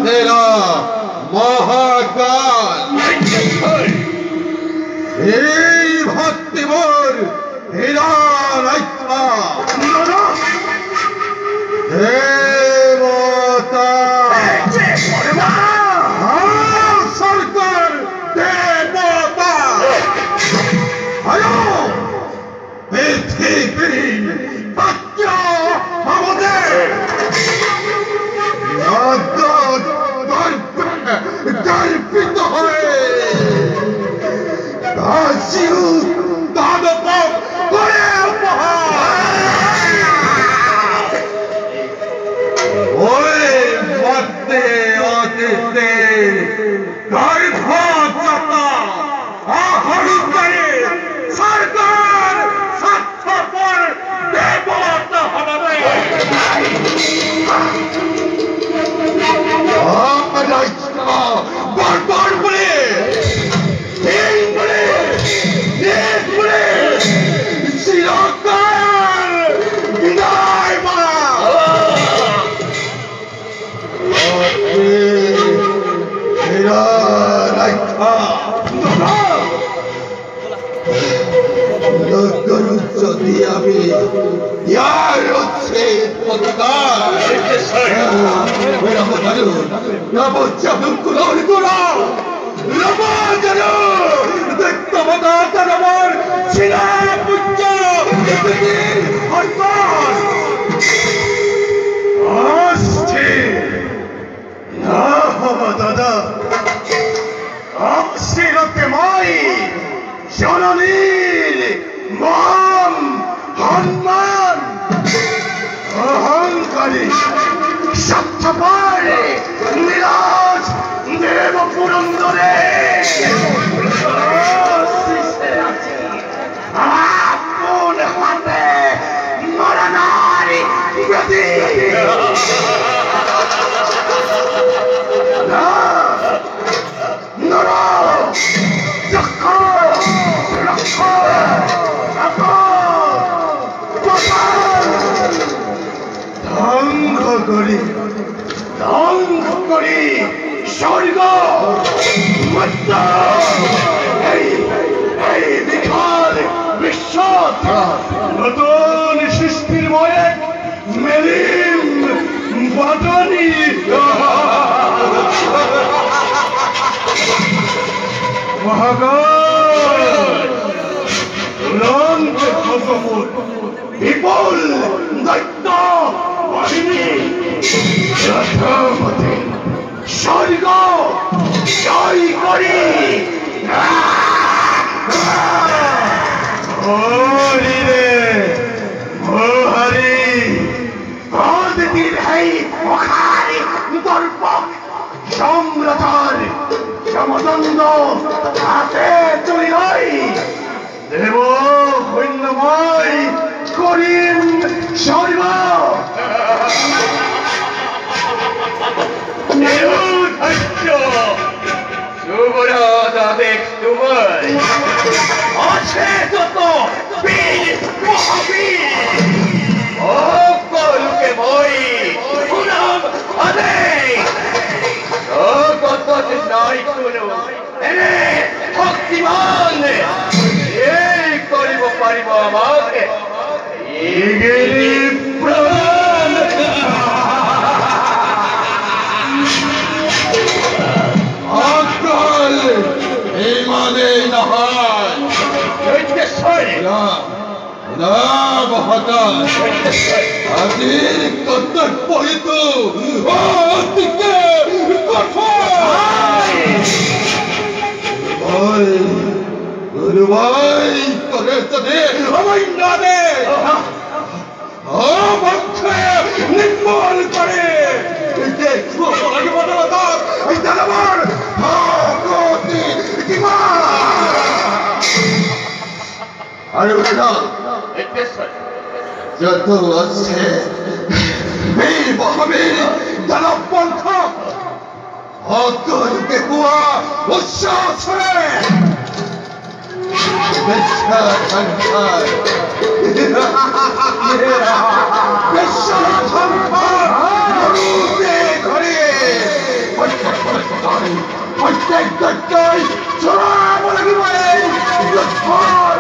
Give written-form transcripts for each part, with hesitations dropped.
হেরা মহাকাল এই ভক্তিবর হেরা রাইখা দেবতা সরকার দেবতা আয়ো পৃথিবীর বাচ্চা আমাদের গর্বিত হয়ে দাসিউ দাদক করে ওই মধ্যে অতীতে গর্ভজাতা আহরণ করে সরকার স্বার্থপর দেবতা হবে বারবার বলে চিরকাল বিদায় মা যদি আমি ইয়ার হচ্ছে দাদা অস্থিরতে মাই জননীর মান সম্মান অহংকারী স্বার্থপর নিরাজ দেব পুরন্দরে আপন হাতে মরণার প্রতি ধ্বংস করি স্বর্গ এই বিখাল বিশ্ব নতুন সৃষ্টির ময়ে মেলিম বাটনি বিপুল দৈত্য বাহিনী স্বর্গ জয় করি সম্রাটার সমদণ্ড হাতে তুলি নাই দেব পুণ্যময় করিম স্বর্গ দেখ তোমার আছে যত বীর মহাবীর লোকে মই সুনাম আদে কত নাই কোনো ভক্তিমান এই করিব পারিব আমাকে প্রাণ এই মানে নহয় আজিৰ কৰ্তব্যটো অতিকে গুৰুবাই কৰে যদি অমন্য দে বংশে নিৰ্মূল কৰে আৰু যত আছে বীর মহাবীর দানব পন্থ অজ্ঞকে কুয়া উচ্ছ্বাস প্ৰত্যেক দৈত্যই চলাব লাগিব এই যুদ্ধৰ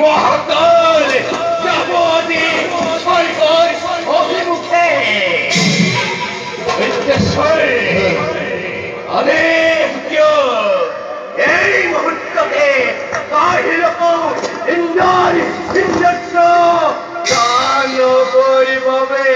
মহাকাল যাবদে স্বর্গর অভিমুখে এই মুহূর্ততে কাহিলক ইন্দ্র ইন্দ্রস্ব কায় পরিভবে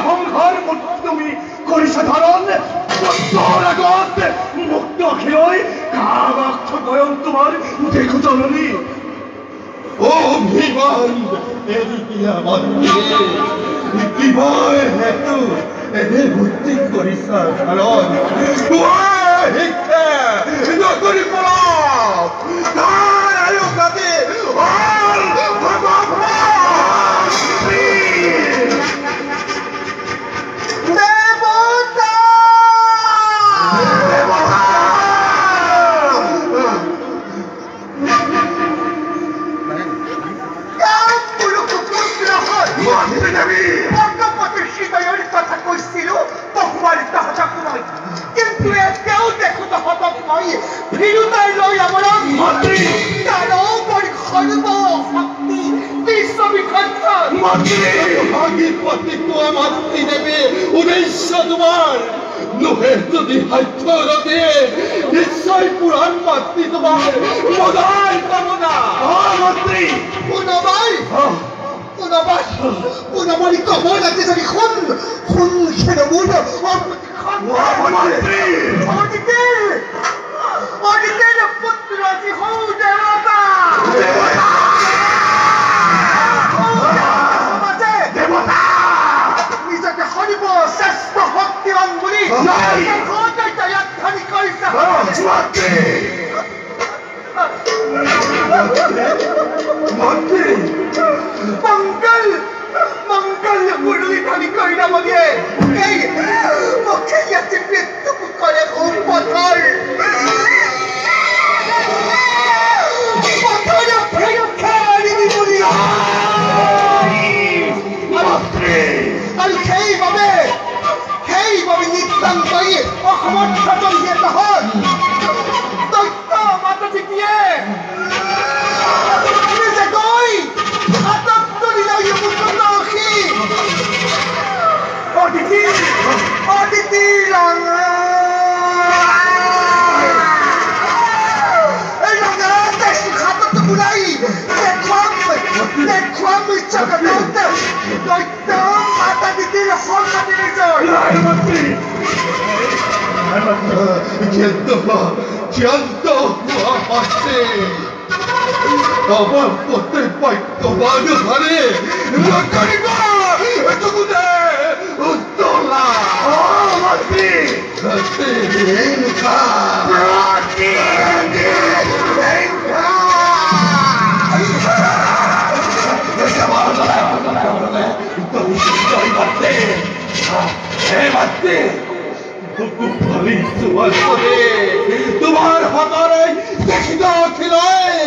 সংসাৰ তুমি কৰিছা ধাৰণ আগত মুক্ত হৈ কাবাক্ষ গয়ন তোমাৰ দেখো জননী অভিমান এৰি দিয়া মন্ত্ৰী কিবই হেতু এনে বুদ্ধি কৰিছা ধাৰণ শিক্ষা নকৰি পলাপ তাৰ আয়ু কাটি কিন্তু এতিয়াও দেখো তহঁতক মই ফিৰুতাই লৈ আমৰণ সৰ্বশক্তি বিশ্ববিখ্যাত মন্ত্ৰী মাতৃ দেৱী উদ্দেশ্য তোমাৰ নোহে যদি সাধ্যৰতে নিশ্চয় পুৰাণ মাতৃ তোমাৰ মদাই কামনা মন্ত্ৰী পুনবাৰী কব লাগে যদি শুন খেদ মোৰ অদিতিৰ পুত্ৰ যিহু দেৱতা নিজকে সৰিব শ্ৰেষ্ঠ শক্তিৱান বুলি কৰিছে मंगल मुरली धनी कइना मगे এই মুখে ইয়াতে মৃত্যু করে খুব পথর পথর প্রিয় খালি বলি মাত্রে আর সেই ভাবে নিতান্তই অসমর্থ জড়িয়ে তহন দৈত্য মাতা জিতিয়ে নিজে গই হাতত তুলি লৈ মুখি অদিতি হাতত বুলাই দেখুৱাম ইচ্ছা কৰোঁতে দৈত্য মাতা দিদিৰ সন্মতি নিজৰ Chianto আছে আমার পথে পাইতবান হারে লকারিবা তুমুদে উত্তলা ও মন্ত্রী প্রতিদিনকা প্রতিদিনকা জয় মারতে হে মারতে তোমার হাতারে দেখিত খিলায়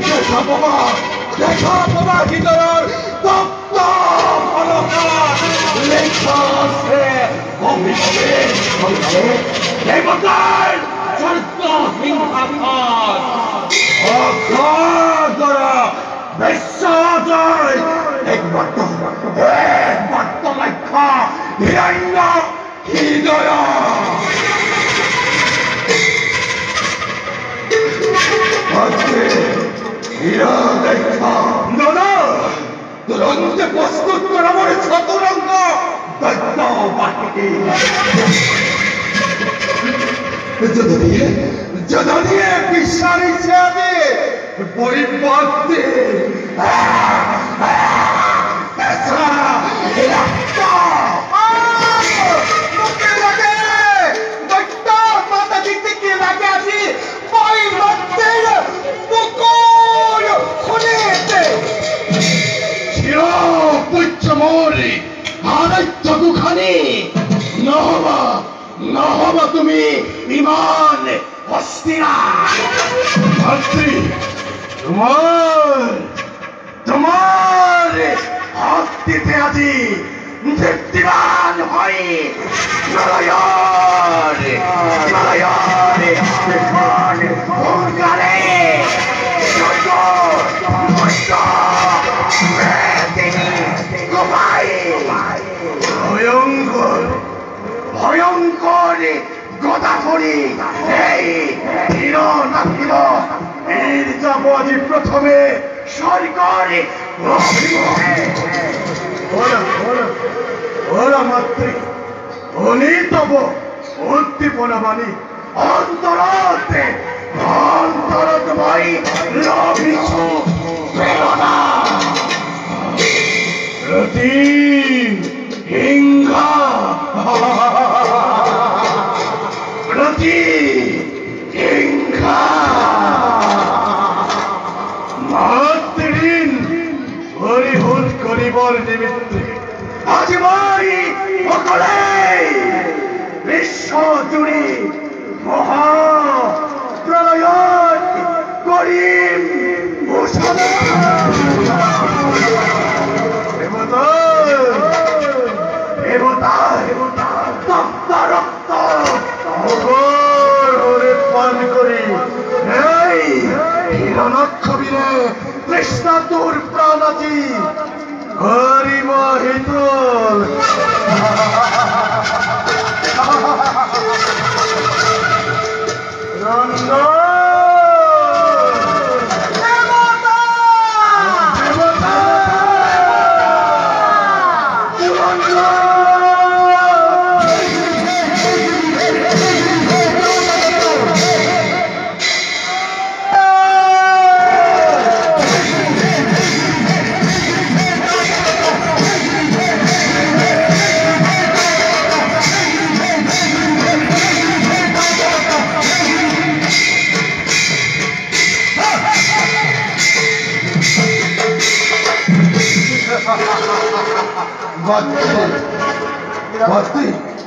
দেখা বাবা ভিতরের তপ্ত ফলকার লেখা আছে অভিষেকে দেবতার চরিত্র হিংসাঘাত অঘাতরা বিশ্বাসয় একমাত্র লেখা হিরণ্য হৃদয় তুরন্তে প্রস্তুত করা আমার শতরঙ্গ দৈত্য বাহিনী যদি বিশ্বাস হিসাবে পরিবর্তে নহবা তুমি ইমান হস্তিনা ভাতৃ তোমার হস্তিতে আজি তৃপ্তিমান হয় ভয়ঙ্কর গদাধরী এই হির নাকিল মির্জাপুর আজি প্রথমে স্বর্গরে ওরা মাতৃ অনিতব উদ্দীপনা বাণী অন্তরতে অন্তরতময় লভিছ প্রেরণা প্রতি হিংসা প্রতি হিংসা মাতৃঋণ পরিশোধ কৰিবৰ নিমিত্তে আজি মই অকলে বিশ্বজুৰি মহা প্ৰলয়ত কৰিম ঘোষণা তপ্ত রক্ত পান করি এই হিরণক্ষবীরে তৃষ্ণাতুর প্রাণ আজি হরিব হিতুল Bhakti.